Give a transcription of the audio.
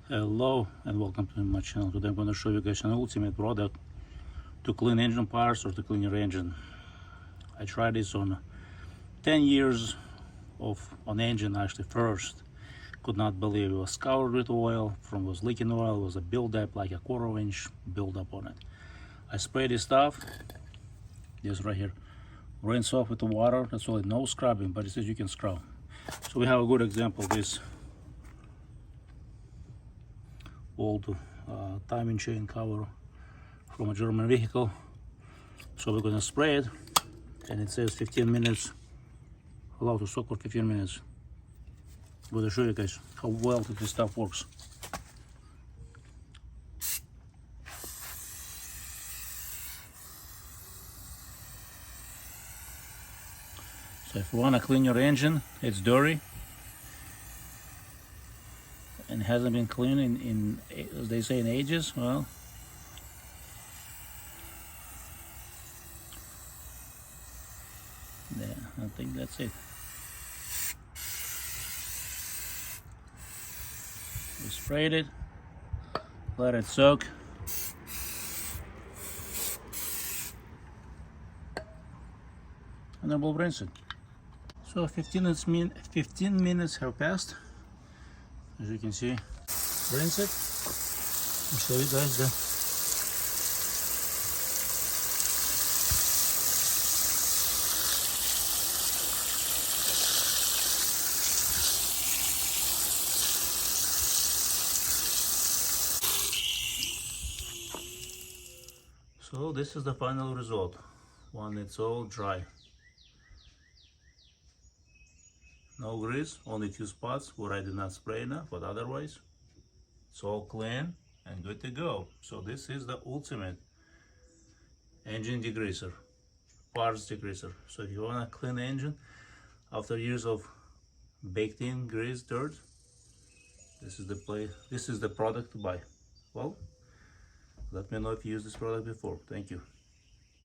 Hello and welcome to my channel. Today I'm going to show you guys an ultimate product to clean engine parts or to clean your engine. I tried this on 10 years on engine actually first. Could not believe it was scoured with oil, was leaking oil, was a buildup like a 1/4 inch buildup on it. I sprayed this stuff, this right here, rinse off with the water. That's all, no scrubbing, but it says you can scrub. So we have a good example of this old timing chain cover from a German vehicle. So we're gonna spray it, and it says 15 minutes, allowed to soak for 15 minutes. I'm gonna show you guys how well this stuff works. So if you wanna clean your engine, it's dirty and hasn't been cleaned in as they say, in ages, well, yeah, I think that's it. We sprayed it, let it soak, and then we'll rinse it. So 15 minutes have passed. As you can see, rinse it. I'll show you guys the So this is the final result when it's all dry. No grease, only 2 spots where I did not spray enough, but otherwise it's all clean and good to go. So this is the ultimate engine degreaser, parts degreaser. So if you want a clean engine after years of baked in grease, dirt, this is the product to buy. Well, let me know if you used this product before. Thank you.